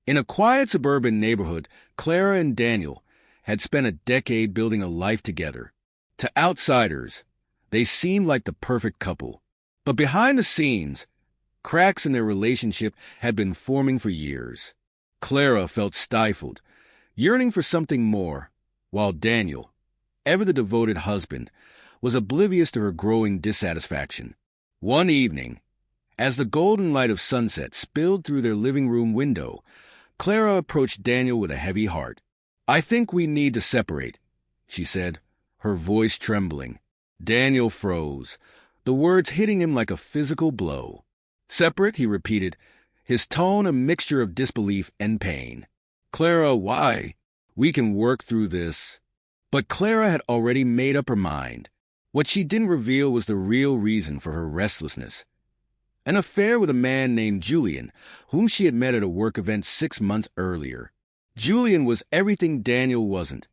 In a quiet suburban neighborhood, Clara and Daniel had spent a decade building a life together. To outsiders, they seemed like the perfect couple. But behind the scenes, cracks in their relationship had been forming for years. Clara felt stifled, yearning for something more, while Daniel, ever the devoted husband, was oblivious to her growing dissatisfaction. One evening, as the golden light of sunset spilled through their living room window, Clara approached Daniel with a heavy heart. "I think we need to separate," she said, her voice trembling. Daniel froze, the words hitting him like a physical blow. "Separate?" he repeated, his tone a mixture of disbelief and pain. "Clara, why? We can work through this." But Clara had already made up her mind. What she didn't reveal was the real reason for her restlessness. An affair with a man named Julian, whom she had met at a work event 6 months earlier. Julian was everything Daniel wasn't: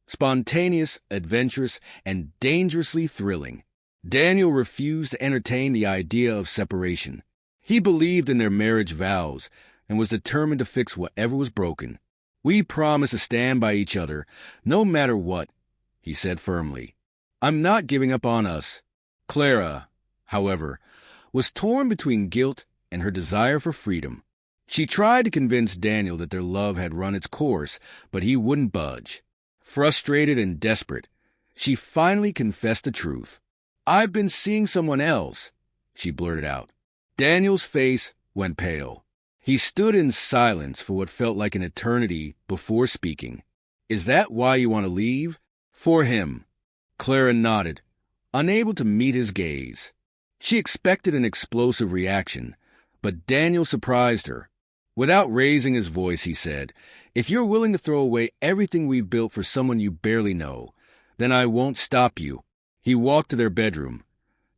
spontaneous, adventurous, and dangerously thrilling. Daniel refused to entertain the idea of separation. He believed in their marriage vows and was determined to fix whatever was broken. "We promise to stand by each other, no matter what," he said firmly. "I'm not giving up on us." Clara, however, was torn between guilt and her desire for freedom. She tried to convince Daniel that their love had run its course, but he wouldn't budge. Frustrated and desperate, she finally confessed the truth. "I've been seeing someone else," she blurted out. Daniel's face went pale. He stood in silence for what felt like an eternity before speaking. "Is that why you want to leave?" "For him." Clara nodded, unable to meet his gaze. She expected an explosive reaction, but Daniel surprised her. Without raising his voice, he said, "If you're willing to throw away everything we've built for someone you barely know, then I won't stop you." He walked to their bedroom,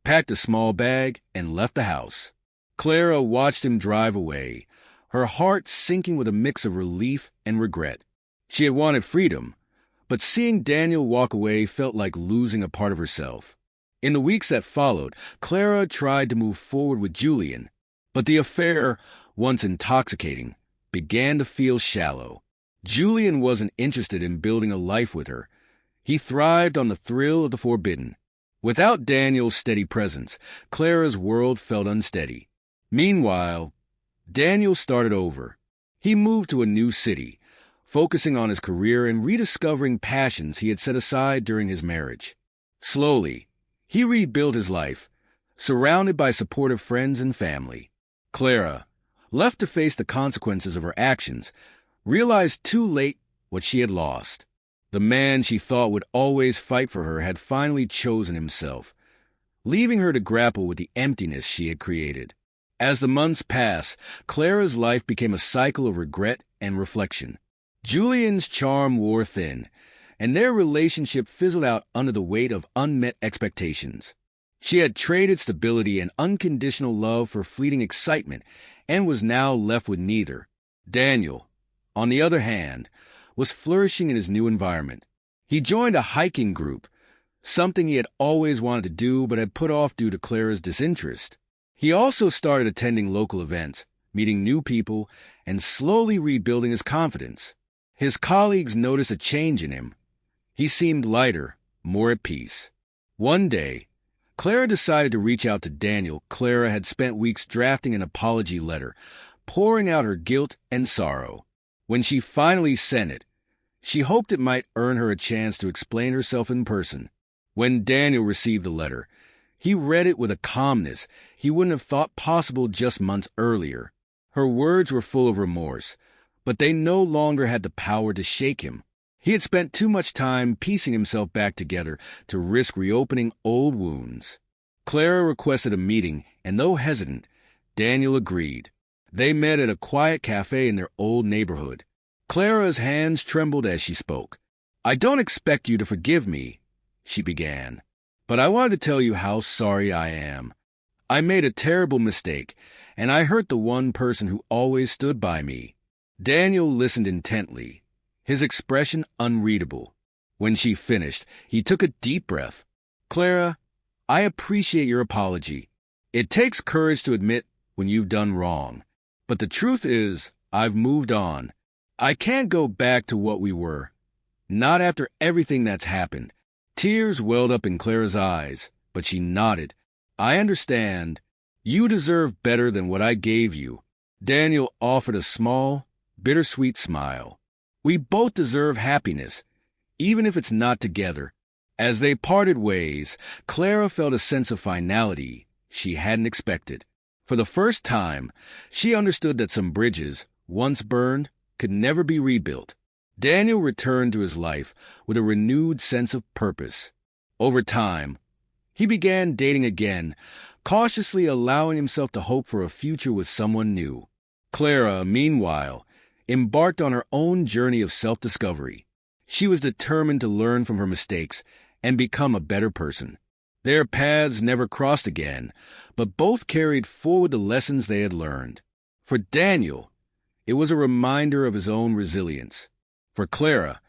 packed a small bag, and left the house. Clara watched him drive away, her heart sinking with a mix of relief and regret. She had wanted freedom, but seeing Daniel walk away felt like losing a part of herself. In the weeks that followed, Clara tried to move forward with Julian, but the affair, once intoxicating, began to feel shallow. Julian wasn't interested in building a life with her. He thrived on the thrill of the forbidden. Without Daniel's steady presence, Clara's world felt unsteady. Meanwhile, Daniel started over. He moved to a new city, focusing on his career and rediscovering passions he had set aside during his marriage. Slowly, he rebuilt his life, surrounded by supportive friends and family. Clara, left to face the consequences of her actions, realized too late what she had lost. The man she thought would always fight for her had finally chosen himself, leaving her to grapple with the emptiness she had created. As the months passed, Clara's life became a cycle of regret and reflection. Julian's charm wore thin, and their relationship fizzled out under the weight of unmet expectations. She had traded stability and unconditional love for fleeting excitement and was now left with neither. Daniel, on the other hand, was flourishing in his new environment. He joined a hiking group, something he had always wanted to do but had put off due to Clara's disinterest. He also started attending local events, meeting new people, and slowly rebuilding his confidence. His colleagues noticed a change in him. He seemed lighter, more at peace. One day, Clara decided to reach out to Daniel. Clara had spent weeks drafting an apology letter, pouring out her guilt and sorrow. When she finally sent it, she hoped it might earn her a chance to explain herself in person. When Daniel received the letter, he read it with a calmness he wouldn't have thought possible just months earlier. Her words were full of remorse, but they no longer had the power to shake him. He had spent too much time piecing himself back together to risk reopening old wounds. Clara requested a meeting, and though hesitant, Daniel agreed. They met at a quiet cafe in their old neighborhood. Clara's hands trembled as she spoke. "I don't expect you to forgive me," she began, "but I wanted to tell you how sorry I am. I made a terrible mistake, and I hurt the one person who always stood by me." Daniel listened intently, his expression unreadable. When she finished, he took a deep breath. "Clara, I appreciate your apology. It takes courage to admit when you've done wrong. But the truth is, I've moved on. I can't go back to what we were. Not after everything that's happened. Tears welled up in Clara's eyes, but she nodded. I understand. You deserve better than what I gave you. Daniel offered a small, bittersweet smile. We both deserve happiness, even if it's not together. As they parted ways, Clara felt a sense of finality she hadn't expected. For the first time, she understood that some bridges, once burned, could never be rebuilt. Daniel returned to his life with a renewed sense of purpose. Over time, he began dating again, cautiously allowing himself to hope for a future with someone new. Clara, meanwhile, embarked on her own journey of self-discovery. She was determined to learn from her mistakes and become a better person. Their paths never crossed again, but both carried forward the lessons they had learned. For Daniel, it was a reminder of his own resilience. For Clara,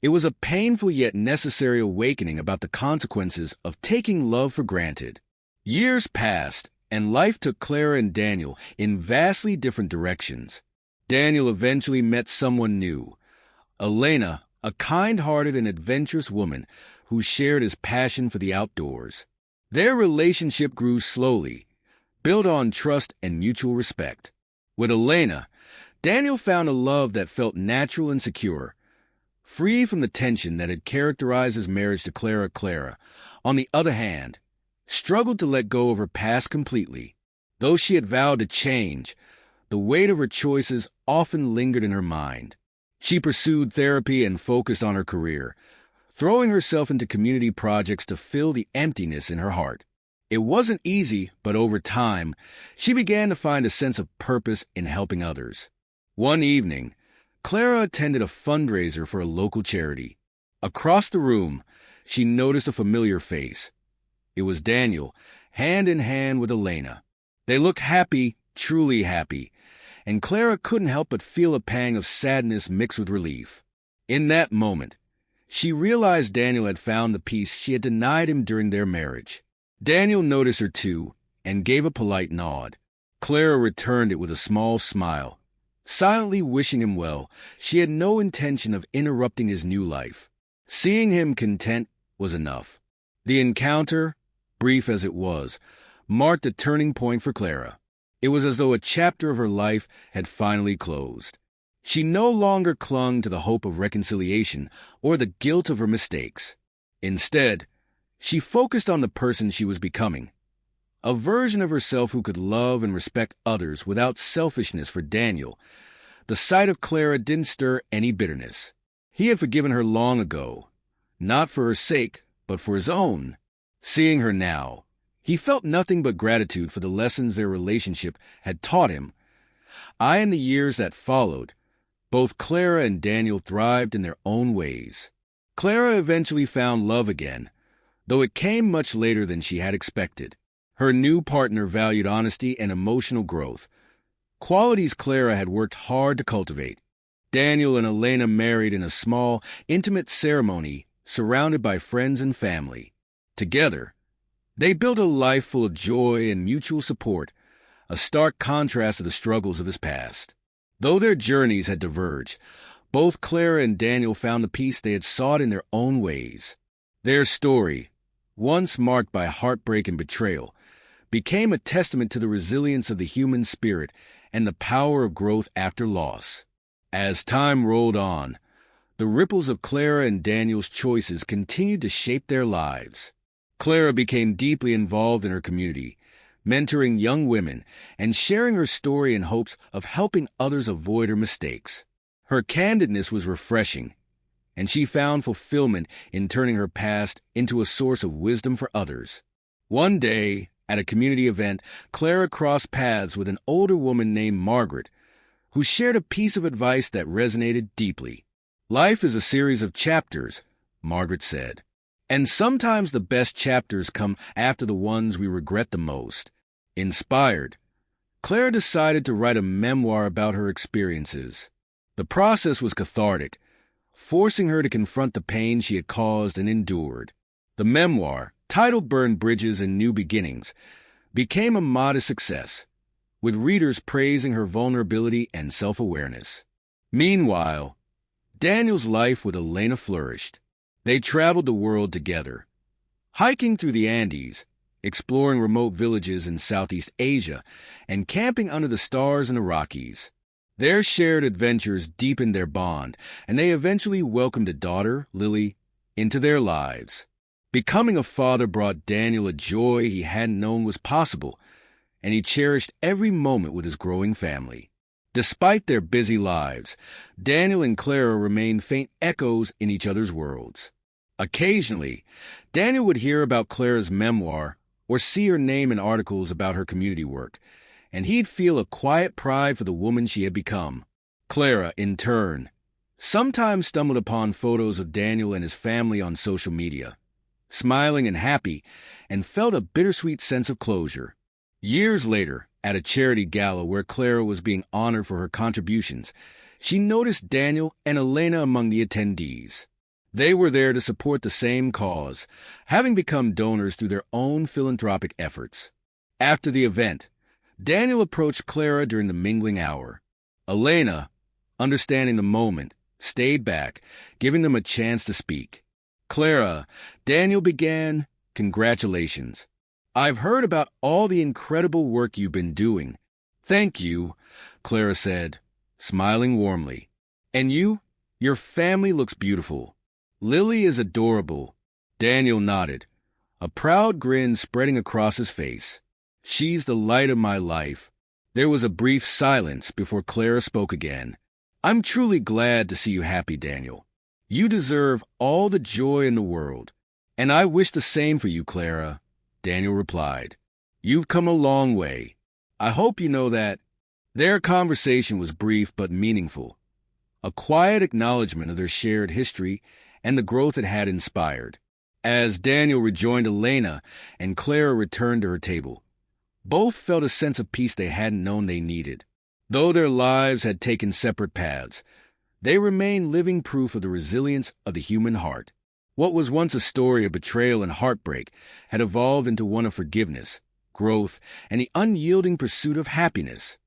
it was a painful yet necessary awakening about the consequences of taking love for granted. Years passed, and life took Clara and Daniel in vastly different directions. Daniel eventually met someone new, Elena, a kind-hearted and adventurous woman who shared his passion for the outdoors. Their relationship grew slowly, built on trust and mutual respect. With Elena, Daniel found a love that felt natural and secure, free from the tension that had characterized his marriage to Clara. Clara, on the other hand, struggled to let go of her past completely. Though she had vowed to change, the weight of her choices often lingered in her mind. She pursued therapy and focused on her career, throwing herself into community projects to fill the emptiness in her heart. It wasn't easy, but over time, she began to find a sense of purpose in helping others. One evening, Clara attended a fundraiser for a local charity. Across the room, she noticed a familiar face. It was Daniel, hand in hand with Elena. They looked happy, truly happy, and Clara couldn't help but feel a pang of sadness mixed with relief. In that moment, she realized Daniel had found the peace she had denied him during their marriage. Daniel noticed her too, and gave a polite nod. Clara returned it with a small smile. Silently wishing him well, she had no intention of interrupting his new life. Seeing him content was enough. The encounter, brief as it was, marked a turning point for Clara. It was as though a chapter of her life had finally closed. She no longer clung to the hope of reconciliation or the guilt of her mistakes. Instead, she focused on the person she was becoming, a version of herself who could love and respect others without selfishness. For Daniel, the sight of Clara didn't stir any bitterness. He had forgiven her long ago, not for her sake, but for his own. Seeing her now, he felt nothing but gratitude for the lessons their relationship had taught him. In the years that followed, both Clara and Daniel thrived in their own ways. Clara eventually found love again, though it came much later than she had expected. Her new partner valued honesty and emotional growth, qualities Clara had worked hard to cultivate. Daniel and Elena married in a small, intimate ceremony surrounded by friends and family. Together, they built a life full of joy and mutual support, a stark contrast to the struggles of his past. Though their journeys had diverged, both Clara and Daniel found the peace they had sought in their own ways. Their story, once marked by heartbreak and betrayal, became a testament to the resilience of the human spirit and the power of growth after loss. As time rolled on, the ripples of Clara and Daniel's choices continued to shape their lives. Clara became deeply involved in her community, mentoring young women and sharing her story in hopes of helping others avoid her mistakes. Her candidness was refreshing, and she found fulfillment in turning her past into a source of wisdom for others. One day, at a community event, Clara crossed paths with an older woman named Margaret, who shared a piece of advice that resonated deeply. "Life is a series of chapters," Margaret said, "and sometimes the best chapters come after the ones we regret the most." Inspired, Clara decided to write a memoir about her experiences. The process was cathartic, forcing her to confront the pain she had caused and endured. The memoir, titled Burned Bridges and New Beginnings, became a modest success, with readers praising her vulnerability and self-awareness. Meanwhile, Daniel's life with Elena flourished. They traveled the world together, hiking through the Andes, exploring remote villages in Southeast Asia, and camping under the stars in the Rockies. Their shared adventures deepened their bond, and they eventually welcomed a daughter, Lily, into their lives. Becoming a father brought Daniel a joy he hadn't known was possible, and he cherished every moment with his growing family. Despite their busy lives, Daniel and Clara remained faint echoes in each other's worlds. Occasionally, Daniel would hear about Clara's memoir or see her name in articles about her community work, and he'd feel a quiet pride for the woman she had become. Clara, in turn, sometimes stumbled upon photos of Daniel and his family on social media, smiling and happy, and felt a bittersweet sense of closure. Years later, at a charity gala where Clara was being honored for her contributions, she noticed Daniel and Elena among the attendees. They were there to support the same cause, having become donors through their own philanthropic efforts. After the event, Daniel approached Clara during the mingling hour. Elena, understanding the moment, stayed back, giving them a chance to speak. Clara, Daniel began, "Congratulations. I've heard about all the incredible work you've been doing." "Thank you," Clara said, smiling warmly. "And you? Your family looks beautiful. Lily is adorable." Daniel nodded, a proud grin spreading across his face. "She's the light of my life." There was a brief silence before Clara spoke again. "I'm truly glad to see you happy, Daniel. You deserve all the joy in the world. And I wish the same for you, Clara," Daniel replied. "You've come a long way. I hope you know that." Their conversation was brief but meaningful, a quiet acknowledgement of their shared history and the growth it had inspired. As Daniel rejoined Elena and Clara returned to her table, both felt a sense of peace they hadn't known they needed. Though their lives had taken separate paths, they remained living proof of the resilience of the human heart. What was once a story of betrayal and heartbreak had evolved into one of forgiveness, growth, and the unyielding pursuit of happiness.